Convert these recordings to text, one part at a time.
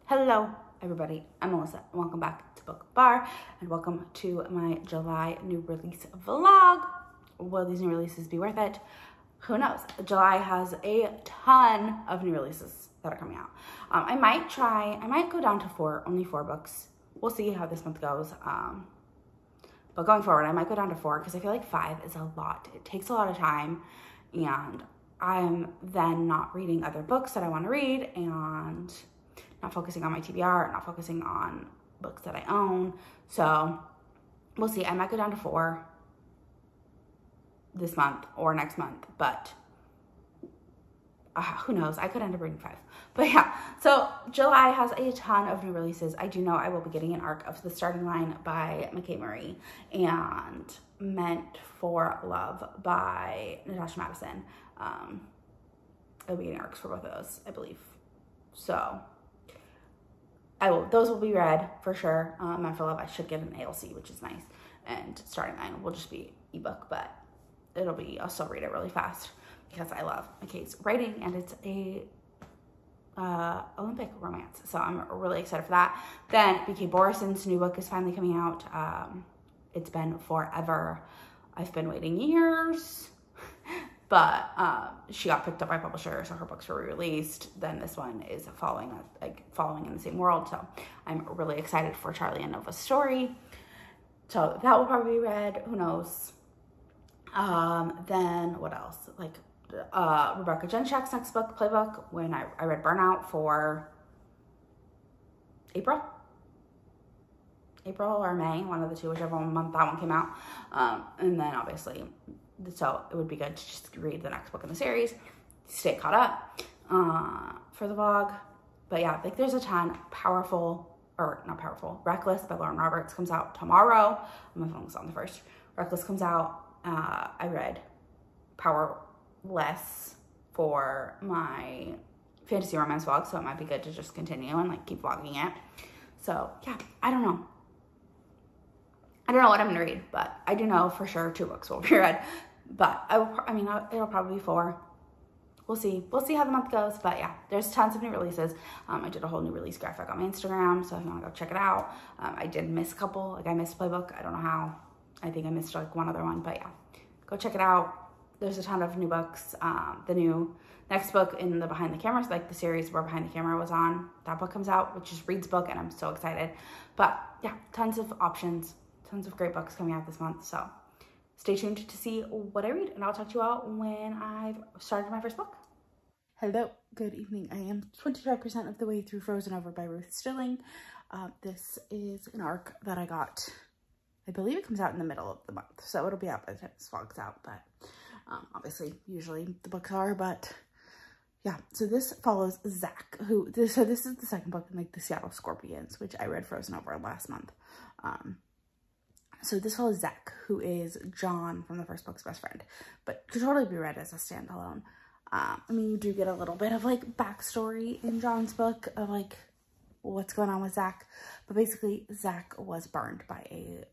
Hello, everybody. I'm Melissa. Welcome back to Book Bar, and welcome to my July new release vlog. Will these new releases be worth it? Who knows? July has a ton of new releases that are coming out. I might go down to only four books. We'll see how this month goes. But going forward, I might go down to four because I feel like five is a lot. It takes a lot of time, and I'm then not reading other books that I want to read, and not focusing on my TBR, not focusing on books that I own. So we'll see. I might go down to four this month or next month, but who knows? I could end up reading five. But yeah, so July has a ton of new releases. I do know I will be getting an arc of The Starting Line by Michae and Meant for Love by Natasha Madison. I'll be getting arcs for both of those, I believe. So those will be read for sure. Meant for Love, I should get an ALC, which is nice. And Starting Line will just be ebook, but I'll still read it really fast because I love Michae's writing, and it's a Olympic romance. So I'm really excited for that. Then BK Borrison's new book is finally coming out. It's been forever. I've been waiting years. But she got picked up by publisher, so her books were re-released. Then this one is following in the same world. So I'm really excited for Charlie and Nova's story. So that will probably be read. Who knows? Then what else? Like Rebecca Jenshak's next book, playbook. When I read Burnout for April or May, one of the two, whichever month that one came out. And then obviously, so it would be good to just read the next book in the series, stay caught up for the vlog. But yeah, like there's a ton. Reckless by Lauren Roberts comes out tomorrow. I'm gonna focus on the first. Reckless comes out. I read Powerless for my fantasy romance vlog, so it might be good to just continue and like keep vlogging it. So yeah, I don't know what I'm gonna read, but I do know for sure 2 books will be read. But it'll probably be 4. We'll see how the month goes. But yeah, there's tons of new releases. I did a whole new release graphic on my Instagram, so if you want to go check it out. I did miss a couple. Like I missed Playbook. I don't know how. I think I missed like one other one, but yeah, go check it out. There's a ton of new books. The new next book in the Behind the Cameras, like the series where Behind the Camera was on, that book comes out, which is Reed's book, and I'm so excited. But yeah, tons of options, tons of great books coming out this month. So stay tuned to see what I read, and I'll talk to you all when I've started my first book. Hello, good evening. I am 25% of the way through Frozen Over by Ruth Stilling. This is an arc that I got, I believe it comes out in the middle of the month, so it'll be out by the time this vlog's out, but obviously, usually the books are, but yeah. So this follows Zach, this is the second book in like the Seattle Scorpions, which I read Frozen Over last month. So this follows Zach, who is John from the first book's best friend, but could totally be read as a standalone. I mean, you do get a little bit of like backstory in John's book of like what's going on with Zach, but basically Zach was burned by a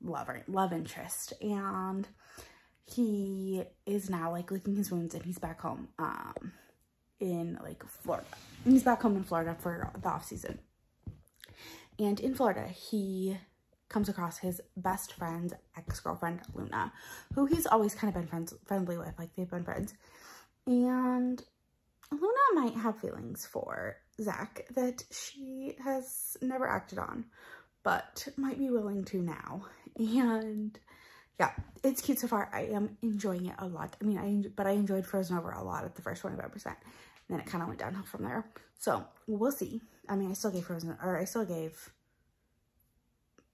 love interest, and he is now like licking his wounds, and he's back home in like Florida. He's back home in Florida for the off season, and in Florida he comes across his best friend's ex-girlfriend, Luna, who he's always kind of been friendly with, like they've been friends. And Luna might have feelings for Zach that she has never acted on, but might be willing to now. And yeah, it's cute so far. I am enjoying it a lot. I mean, I enjoyed Frozen Over a lot at the first 25%. And then it kind of went downhill from there. So we'll see. I mean, I still gave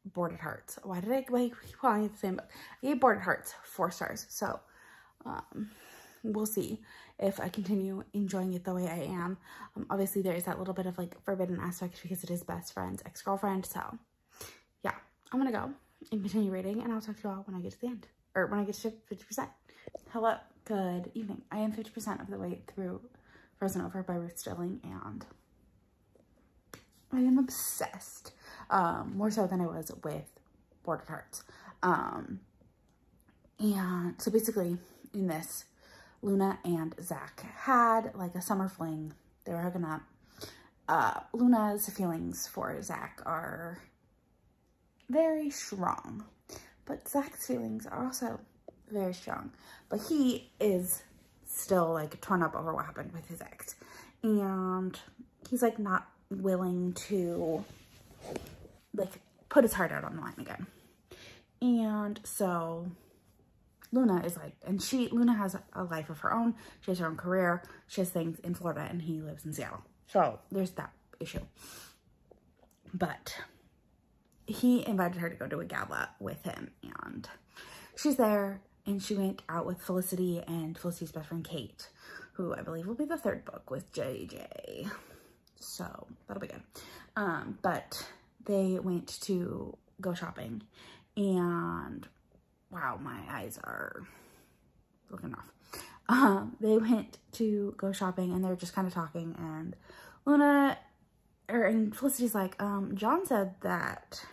Boarded Hearts. Why did I keep calling it the same book? I gave Boarded Hearts 4 stars. So we'll see if I continue enjoying it the way I am. Obviously, there is that little bit of like forbidden aspect because it is best friend's ex-girlfriend. So yeah, I'm gonna go and continue reading, and I'll talk to you all when I get to the end, or when I get to 50%. Hello, good evening. I am 50% of the way through Frozen Over by Ruth Stilling, and I am obsessed. More so than I was with Boarded Hearts. And so basically in this, Luna and Zach had like a summer fling. They were hooking up. Luna's feelings for Zach are very strong, but Zach's feelings are also very strong, but he is still like torn up over what happened with his ex, and he's like not willing to like put his heart out on the line again. And so Luna is like, and Luna has a life of her own. She has her own career. She has things in Florida, and he lives in Seattle. So there's that issue. But he invited her to go to a gala with him, and she's there, and she went out with Felicity and Felicity's best friend Kate, who I believe will be the third book with JJ. So that'll be good. But they went to go shopping, and wow, my eyes are looking off. They went to go shopping, and they're just kind of talking, and and Felicity's like, John said that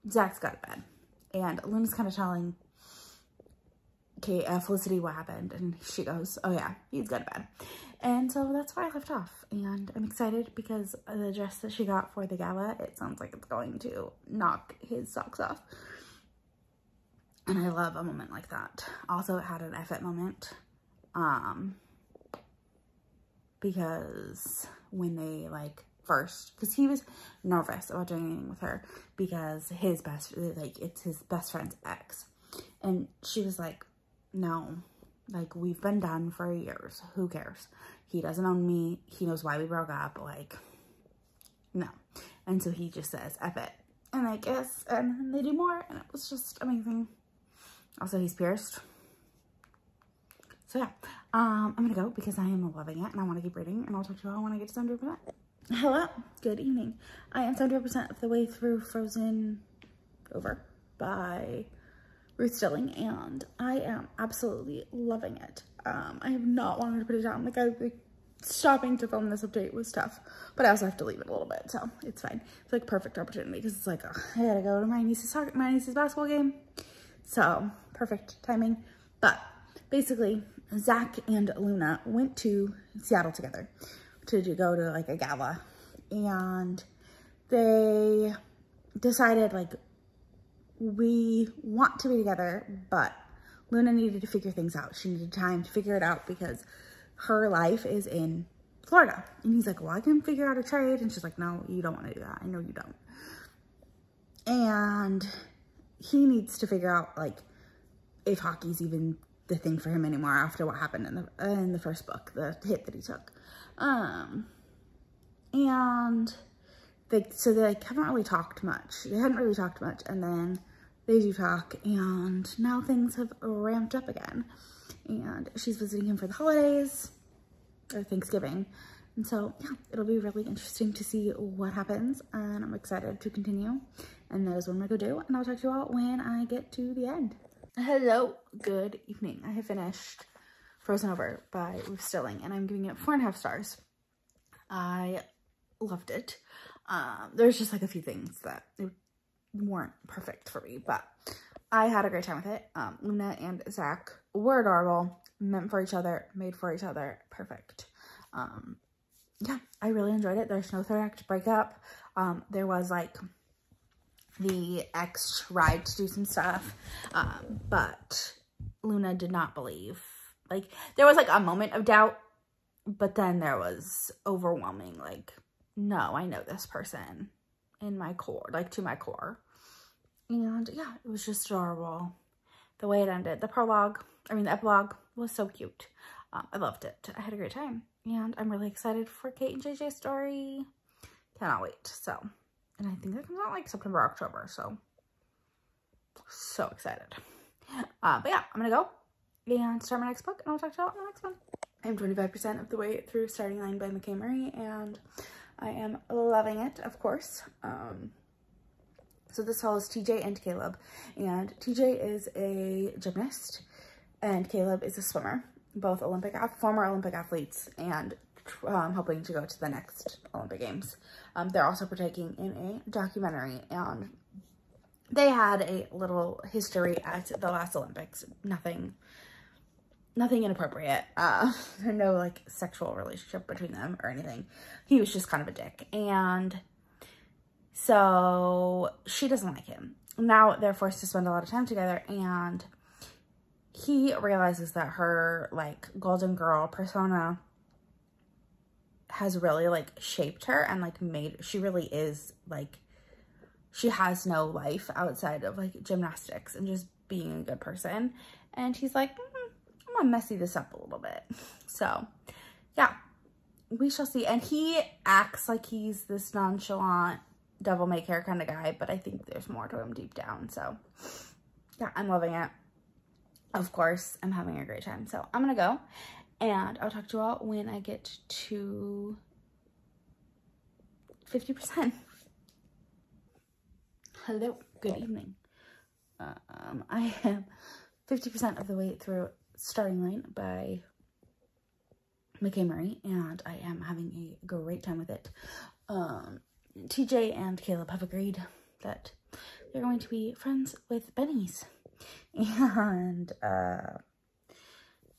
Zach's got to bed. And Luna's kind of telling Felicity what happened, and she goes, oh yeah, he's got to bed. And so that's where I left off, and I'm excited because the dress that she got for the gala, it sounds like it's going to knock his socks off. And I love a moment like that. Also, it had an F it moment, because when they like first, because he was nervous about doing anything with her because it's his best friend's ex, and she was like, no, like, we've been done for years, who cares? He doesn't own me, he knows why we broke up, like, no. And so he just says F it, and I guess, and they do more, and it was just amazing. Also, he's pierced. So yeah, I'm gonna go because I am loving it, and I want to keep reading, and I'll talk to you all when I get to 100%. Hello, good evening. I am 100% of the way through Frozen Over by Ruth Stilling, and I am absolutely loving it. I have not wanted to put it down. Like, stopping to film this update was tough, but I also have to leave it a little bit, so it's fine. It's like perfect opportunity because it's like, I gotta go to my niece's basketball game, so perfect timing. But basically, Zach and Luna went to Seattle together to go to like a gala, and they decided like, we want to be together, but Luna needed to figure things out. She needed time to figure it out because her life is in Florida. And he's like, well, I can figure out a trade. And she's like, no, you don't want to do that. I know you don't. And he needs to figure out like if hockey's even the thing for him anymore after what happened in the first book, the hit that he took. And they haven't really talked much. They hadn't really talked much, and then they do talk, and now things have ramped up again. And she's visiting him for the holidays, or Thanksgiving. And so, yeah, it'll be really interesting to see what happens, and I'm excited to continue. And that is what I'm gonna go do, and I'll talk to you all when I get to the end. Hello, good evening. I have finished Frozen Over by Ruth Stilling, and I'm giving it 4.5 stars. I loved it. There's just like a few things that weren't perfect for me, but I had a great time with it. Luna and Zach were adorable, meant for each other, made for each other, perfect. Yeah, I really enjoyed it. There's no third act breakup. There was like the ex tried to do some stuff, but Luna did not believe. Like, there was like a moment of doubt, but then there was overwhelming, like, no, I know this person in my core, like to my core. And yeah, it was just adorable. The way it ended, the epilogue was so cute. I loved it. I had a great time, and I'm really excited for Kate and JJ's story. Cannot wait. So, and I think that comes out like September, October. So excited. But yeah, I'm gonna go and start my next book, and I'll talk to you all in the next one. I'm 25% of the way through Starting Line by Michae, and I am loving it, of course. So this follows TJ and Caleb, and TJ is a gymnast, and Caleb is a swimmer, both former Olympic athletes, and hoping to go to the next Olympic Games. They're also partaking in a documentary, and they had a little history at the last Olympics. Nothing nothing inappropriate. No like sexual relationship between them or anything. He was just kind of a dick. And so she doesn't like him. Now they're forced to spend a lot of time together, and he realizes that her like golden girl persona has really like shaped her and like she really is like, she has no life outside of like gymnastics and just being a good person. And he's like, I'm gonna messy this up a little bit. So yeah, we shall see. And he acts like he's this nonchalant devil may care kind of guy, but I think there's more to him deep down. So yeah, I'm loving it. Of course, I'm having a great time. So I'm gonna go, and I'll talk to you all when I get to 50%. Hello, good evening. I am 50% of the way through Starting Line by Michae, and I am having a great time with it. TJ and Caleb have agreed that they're going to be friends with Benny's, and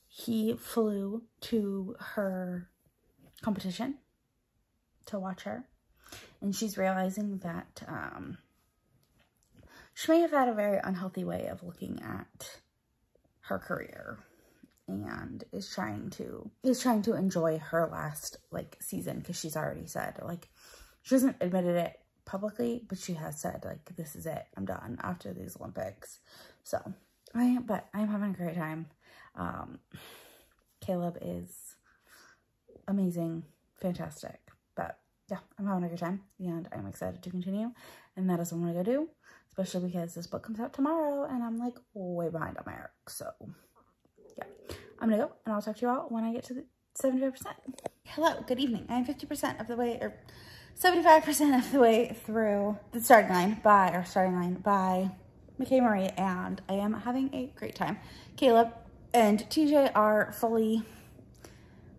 he flew to her competition to watch her, and she's realizing that she may have had a very unhealthy way of looking at her career, and is trying to enjoy her last like season, because she's already said, like, she hasn't admitted it publicly, but she has said like, this is it, I'm done after these Olympics. So I'm having a great time. Caleb is amazing, fantastic, but yeah, I'm having a good time, and I'm excited to continue, and that is what I'm gonna go do, especially because this book comes out tomorrow, and I'm like way behind on my arc. So yeah, I'm gonna go, and I'll talk to you all when I get to the 75%. Hello, good evening. I'm 50% of the way, or 75% of the way through the Starting Line by Michae, and I am having a great time. Caleb and TJ are fully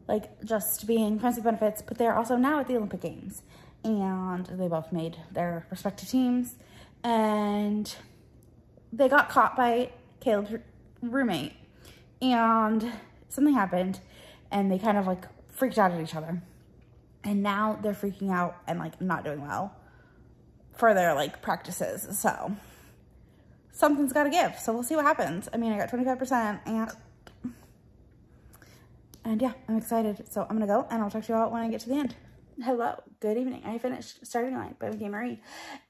like just being friends with benefits, but they're also now at the Olympic Games, and they both made their respective teams, and they got caught by Caleb's roommate, and something happened, and they kind of like freaked out at each other, and now they're freaking out and like not doing well for their like practices. So something's got to give. So we'll see what happens. I mean, I got 25%, and yeah, I'm excited. So I'm gonna go, and I'll talk to you all when I get to the end. Hello, good evening. I finished Starting Line by Michae,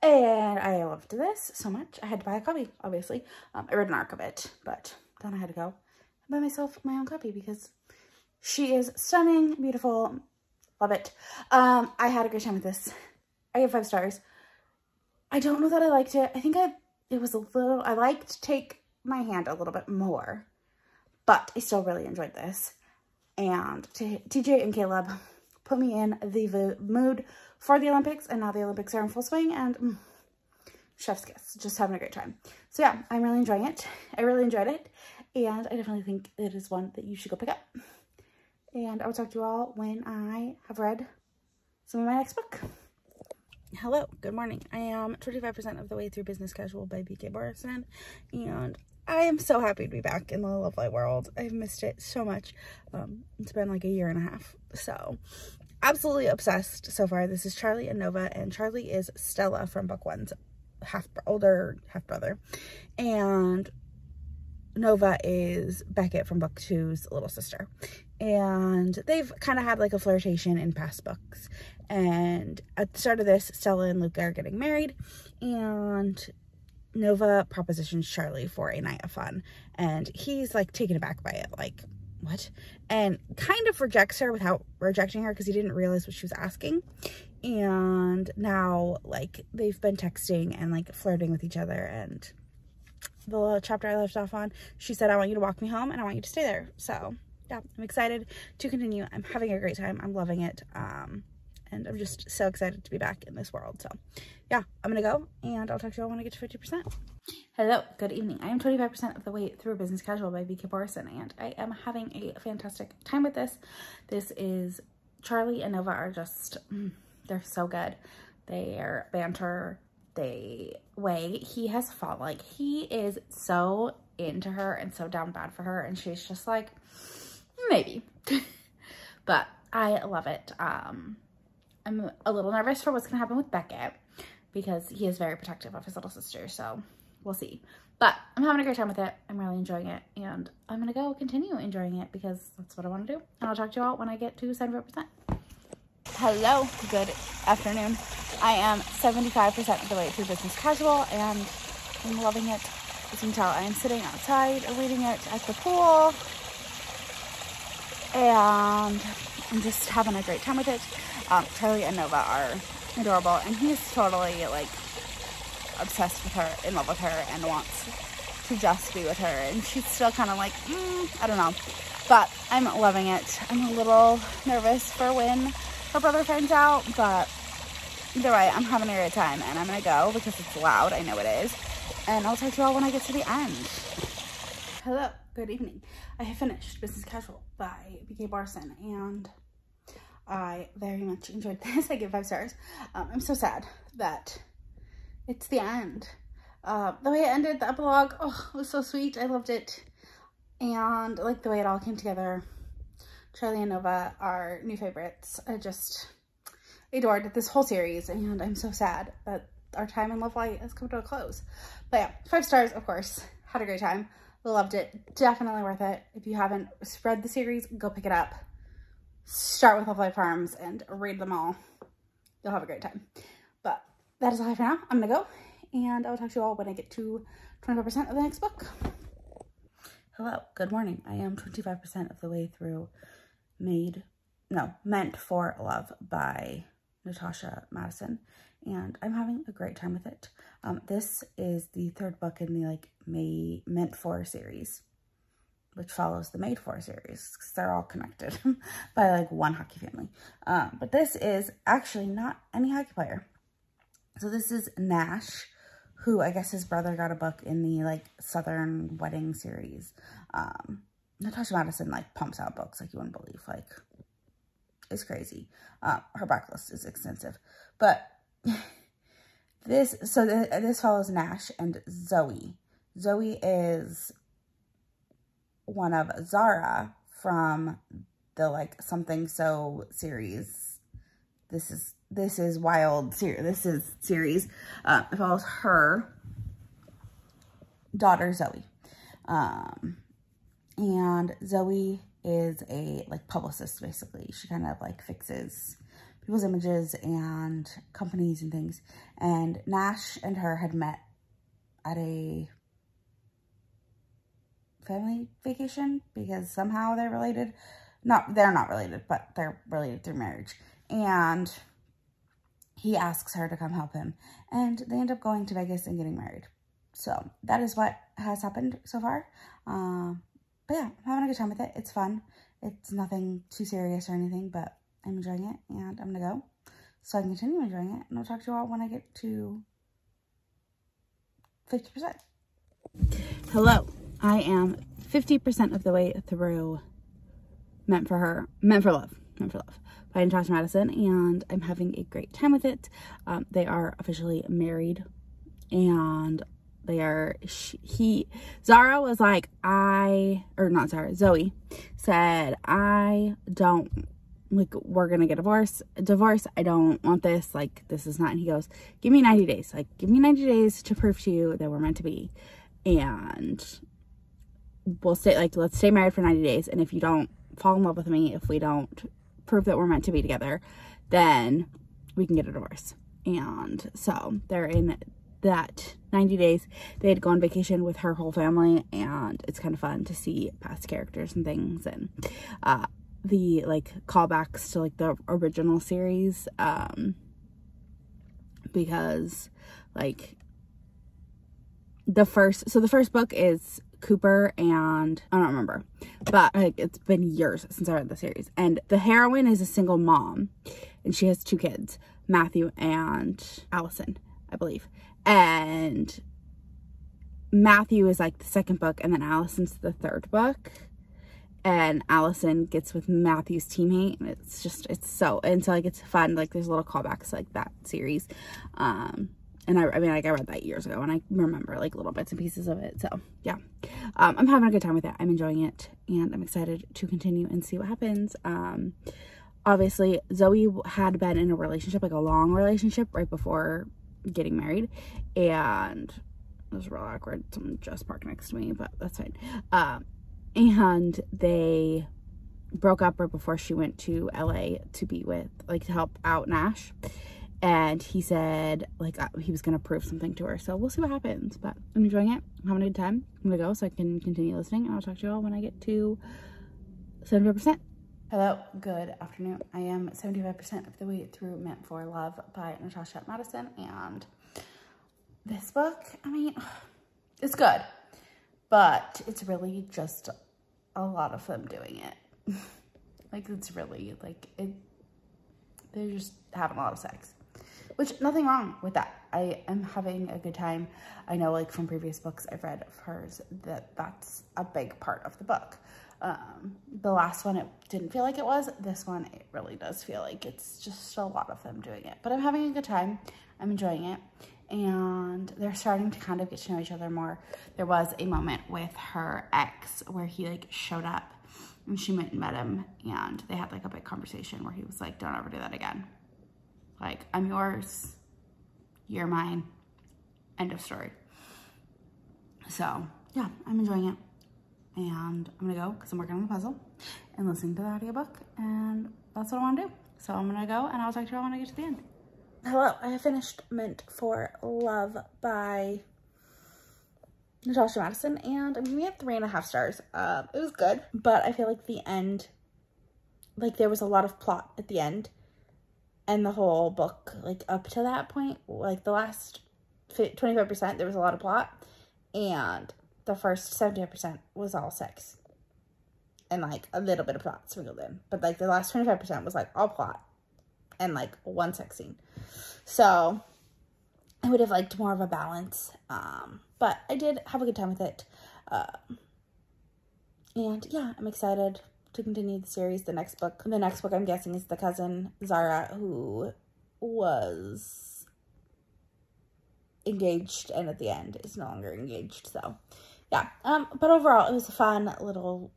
and I loved this so much. I had to buy a copy, obviously. I read an arc of it, but then I had to go and buy myself my own copy because she is stunning, beautiful, love it. I had a great time with this. I gave 5 stars. I don't know that I liked it. I think it was a little, I liked Take My Hand a little bit more, but I still really enjoyed this. And TJ and Caleb put me in the mood for the Olympics, and now the Olympics are in full swing, and chef's kiss, just having a great time. So yeah, I'm really enjoying it. I really enjoyed it, and I definitely think it is one that you should go pick up. And I will talk to you all when I have read some of my next book. Hello, good morning. I am 25% of the way through Business Casual by Borrison, and I am so happy to be back in the Love Light world. I've missed it so much. It's been like a year and a half, so absolutely obsessed so far. This is Charlie and Nova, and Charlie is Stella from book 1's older half-brother, and Nova is Beckett from book 2's little sister. And they've kind of had like a flirtation in past books, and at the start of this, Stella and Luca are getting married, and Nova propositions Charlie for a night of fun, and he's like taken aback by it, like, what? And kind of rejects her without rejecting her, because he didn't realize what she was asking. And now like they've been texting and like flirting with each other, and the little chapter I left off on, she said, I want you to walk me home, and I want you to stay there. So yeah, I'm excited to continue. I'm having a great time. I'm loving it. And I'm just so excited to be back in this world. So yeah, I'm gonna go, and I'll talk to you all when I get to 50%. Hello, good evening. I am 25% of the way through Business Casual by Borrison, and I am having a fantastic time with this. This is Charlie and Nova are just, they're so good. Their banter, he has fought, like, he is so into her and so down bad for her, and she's just like, maybe. But I love it. I'm a little nervous for what's gonna happen with Beckett because he is very protective of his little sister, so we'll see. But I'm having a great time with it. I'm really enjoying it, and I'm gonna go continue enjoying it because that's what I want to do. And I'll talk to you all when I get to 75%. Hello, good afternoon. I am 75% of the way through business casual, and I'm loving it. As you can tell, I am sitting outside reading it at the pool, and I'm just having a great time with it. Charlie and Nova are adorable, and he's totally like obsessed with her, in love with her, and wants to just be with her, and she's still kind of like, I don't know, but I'm loving it. I'm a little nervous for when her brother finds out, but either way, I'm having a great time, and I'm gonna go because it's loud. I know it is, and I'll talk to you all when I get to the end. Hello, good evening. I have finished Business Casual by Borrison, and I very much enjoyed this. I give 5 stars. I'm so sad that it's the end. The way it ended, the epilogue, oh, it was so sweet. I loved it. And like the way it all came together. Charlie and Nova are new favorites. I just adored this whole series, and I'm so sad that our time in Love Light has come to a close. But yeah, 5 stars, of course. Had a great time. Loved it. Definitely worth it. If you haven't read the series, go pick it up. Start with Love Light Farms and read them all. You'll have a great time. But that is all I have for now. I'm gonna go, and I'll talk to you all when I get to 25% of the next book. Hello, good morning. I am 25% of the way through Meant for Love by Natasha, Madison, and I'm having a great time with it. This is the 3rd book in the Meant For series, which follows the Made For series, because they're all connected by one hockey family. But this is actually not any hockey player. So this is Nash, who I guess his brother got a book in the Southern Wedding series. Natasha Madison pumps out books like you wouldn't believe. It's crazy. Her backlist is extensive. But this follows Nash and Zoe. Zoe is one of Zara from the Something So series. This is wild series. This is series. It follows her daughter Zoe. And Zoe is a publicist, basically. She kind of fixes people's images and companies and things. And Nash and her had met at a family vacation because somehow they're related. No, they're not related, but they're related through marriage. And he asks her to come help him, and they end up going to Vegas and getting married. So that is what has happened so far. But yeah, I'm having a good time with it. It's fun. It's nothing too serious or anything, but I'm enjoying it, and I'm gonna go so I can continue enjoying it, and I'll talk to you all when I get to 50%. Hello, I am 50% of the way through Meant for Love by Natasha Madison, and I'm having a great time with it. They are officially married, and they are, Zara was like, Zoe said, I don't, we're gonna get divorced. I don't want this. This is not, and he goes, give me 90 days. Give me 90 days to prove to you that we're meant to be. And we'll stay, let's stay married for 90 days. And if you don't fall in love with me, if we don't prove that we're meant to be together, then we can get a divorce. And so they're in that 90 days. They had gone on vacation with her whole family, and it's kind of fun to see past characters and things, and the callbacks to the original series, because the first book is Cooper, and I don't remember, but it's been years since I read the series, and the heroine is a single mom, and she has 2 kids, Matthew and Allison, I believe. And Matthew is the 2nd book, and then Allison's the 3rd book, and Allison gets with Matthew's teammate, and it's fun. There's little callbacks that series. And I mean, like, I read that years ago, and I remember, like, little bits and pieces of it. So, yeah. I'm having a good time with it. I'm enjoying it, and I'm excited to continue and see what happens. Obviously, Zoe had been in a relationship, like, a long relationship right before getting married. And it was real awkward. Someone just parked next to me, but that's fine. And they broke up right before she went to LA to be with, like, to help out Nash. And he said, like, he was going to prove something to her. So we'll see what happens. But I'm enjoying it. I'm having a good time. I'm going to go so I can continue listening. And I'll talk to you all when I get to 75%. Hello. Good afternoon. I am 75% of the way through Meant for Love by Natasha, Madison. And this book, I mean, it's good. But it's really just a lot of them doing it. Like, it's really, like, they're just having a lot of sex. Which, nothing wrong with that. I am having a good time. I know, like, from previous books I've read of hers that that's a big part of the book. The last one, it didn't feel like it was. This one, it really does feel like it's just a lot of them doing it. But I'm having a good time. I'm enjoying it. And they're starting to kind of get to know each other more. There was a moment with her ex where he, like, showed up. And she went and met him. And they had, like, a big conversation where he was like, don't ever do that again. Like, I'm yours, you're mine, end of story. So, yeah, I'm enjoying it. And I'm gonna go because I'm working on the puzzle and listening to the audiobook, and that's what I wanna do. So I'm gonna go, and I'll talk to you all when I get to the end. Hello, I have finished Meant for Love by Natasha, Madison, and I'm giving it 3.5 stars. It was good, but I feel like the end, like, there was a lot of plot at the end. And the whole book, like, up to that point, like, the last 25%, there was a lot of plot. And the first 70% was all sex. And, like, a little bit of plot sprinkled in. But, like, the last 25% was, like, all plot. And, like, one sex scene. So, I would have liked more of a balance. But I did have a good time with it. And, yeah, I'm excited to continue the series. The next book I'm guessing is the cousin Zara, who was engaged and at the end is no longer engaged. So yeah, but overall it was a fun little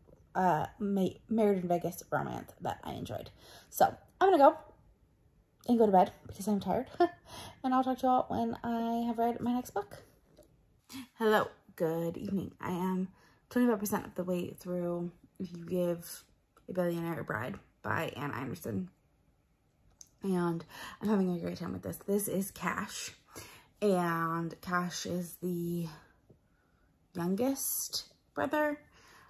Married in Vegas romance that I enjoyed. So I'm gonna go and go to bed because I'm tired. And I'll talk to you all when I have read my next book. Hello, good evening. I am 25% of the way through If You Give a Billionaire a Bride by Einerson. And I'm having a great time with this. This is Cash. And Cash is the youngest brother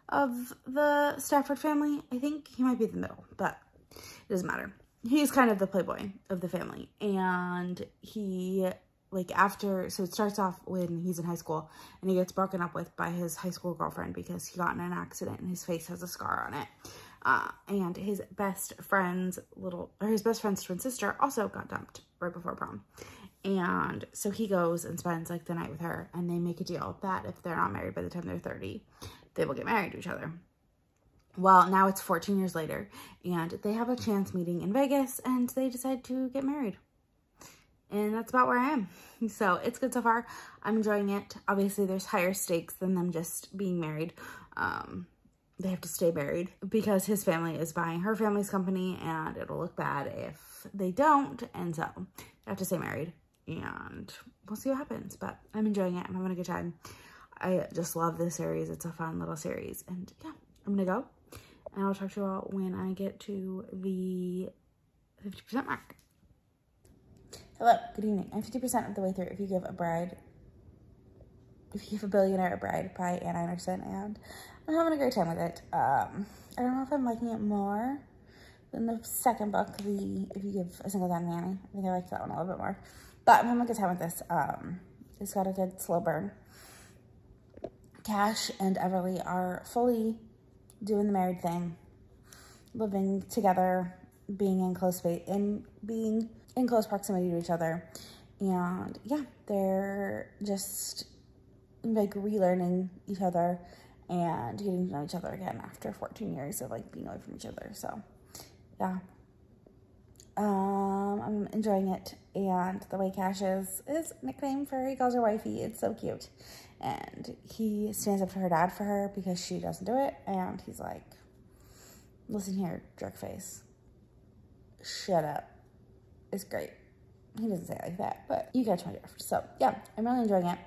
of the Stafford family. I think he might be the middle, but it doesn't matter. He's kind of the playboy of the family. And he, like, so it starts off when he's in high school and he gets broken up with by his high school girlfriend because he got in an accident and his face has a scar on it. And his best friend's twin sister also got dumped right before prom. And so he goes and spends, like, the night with her, and they make a deal that if they're not married by the time they're 30, they will get married to each other. Well, now it's 14 years later, and they have a chance meeting in Vegas, and they decide to get married. And that's about where I am. So it's good so far. I'm enjoying it. Obviously, there's higher stakes than them just being married. They have to stay married because his family is buying her family's company, and it'll look bad if they don't. And so they have to stay married, and we'll see what happens. But I'm enjoying it. I'm having a good time. I just love this series. It's a fun little series. And yeah, I'm going to go, and I'll talk to you all when I get to the 50% mark. Hello, good evening. I'm 50% of the way through If You Give a Billionaire a Bride by Einerson, and I'm having a great time with it. I don't know if I'm liking it more than the second book, If You Give a Single Dime Nanny. I think I liked that one a little bit more. But I'm having a good time with this. It's got a good slow burn. Cash and Everly are fully doing the married thing, living together, being in close proximity to each other. And yeah, they're just, like, relearning each other and getting to know each other again after 14 years of, like, being away from each other. So yeah, I'm enjoying it. And the way Cash is his nickname for her, he calls her wifey. It's so cute. And he stands up to her dad for her because she doesn't do it. And he's like, listen here, jerkface. Shut up. It's great. He doesn't say it like that, but you catch my drift. So, yeah, I'm really enjoying it.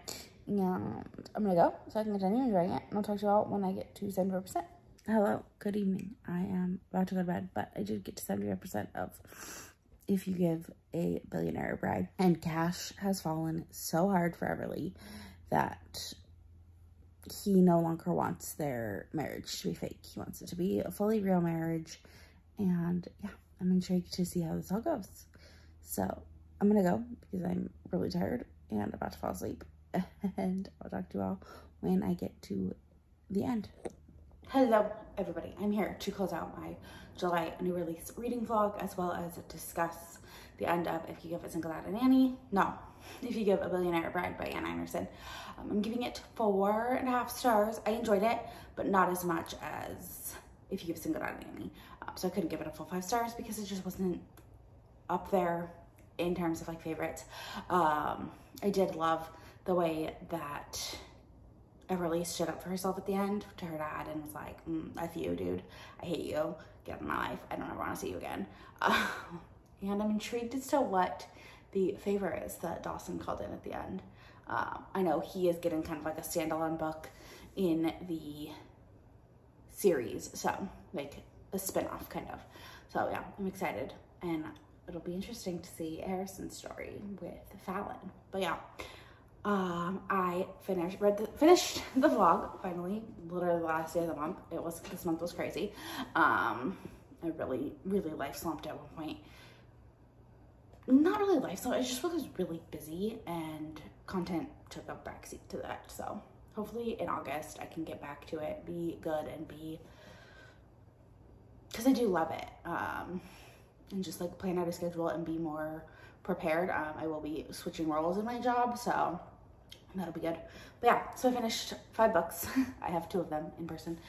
And I'm going to go so I can continue enjoying it. And I'll talk to you all when I get to 74%. Hello, good evening. I am about to go to bed, but I did get to 75% of If You Give a Billionaire a Bride. And Cash has fallen so hard for Everly that he no longer wants their marriage to be fake. He wants it to be a fully real marriage. And yeah, I'm intrigued to see how this all goes. So I'm going to go because I'm really tired and about to fall asleep. And I'll talk to you all when I get to the end. Hello, everybody. I'm here to close out my July new release reading vlog, as well as discuss the end of If You Give a Single Dad a Nanny. No, If You Give a Billionaire a Bride by Einerson. I'm giving it 4.5 stars. I enjoyed it, but not as much as If You Give a Single Dad a Nanny. So I couldn't give it a full 5 stars because it just wasn't up there in terms of like favorites. I did love the way that Everly stood up for herself at the end to her dad and was like, F you, dude. I hate you. Get out of my life. I don't ever want to see you again. And I'm intrigued as to what the favor is that Dawson called in at the end. I know he is getting kind of like a standalone book in the series. So, like a spinoff kind of. So, yeah, I'm excited. And it'll be interesting to see Einerson's story with Fallon. But, yeah. I finished the vlog finally, literally the last day of the month. This month was crazy. I really life slumped at one point. Not really life slump, it just was really busy and content took a backseat to that. So hopefully in August I can get back to it, be good and because I do love it. And just like plan out a schedule and be more prepared. I will be switching roles in my job, so that'll be good. But yeah, so I finished 5 books. I have 2 of them in person.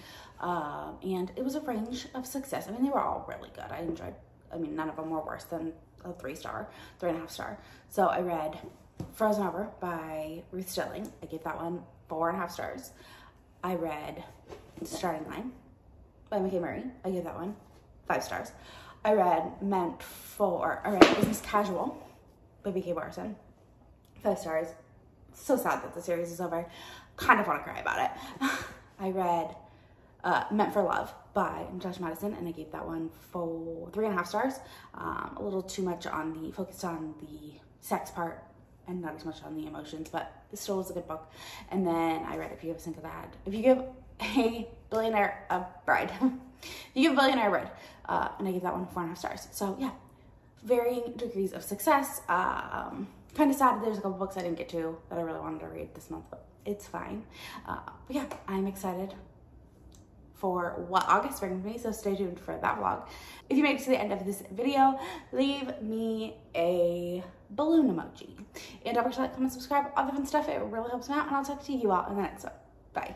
And it was a range of success. I mean, they were all really good. I enjoyed, none of them were worse than a 3.5 star. So I read Frozen Over by Ruth Stilling. I gave that one 4.5 stars. I read Starting Line by Michae. I gave that one 5 stars. I read Business Casual by Borrison. 5 stars. So sad that the series is over. Kind of want to cry about it. I read Meant for Love by Natasha, Madison, and I gave that one 3.5 stars. A little too much focused on the sex part and not as much on the emotions, but it still was a good book. And then I read If You Give a Single Dad. If You Give a Billionaire a Bride. You Give a Billionaire a Bride. And I gave that one 4.5 stars. So yeah, varying degrees of success. Kind of sad there's a couple books I didn't get to that I really wanted to read this month, but it's fine. But yeah, I'm excited for what August brings me, so stay tuned for that vlog. If you made it to the end of this video, leave me a balloon emoji. And don't forget to like, comment, subscribe, all the fun stuff. It really helps me out, and I'll talk to you all in the next one. Bye.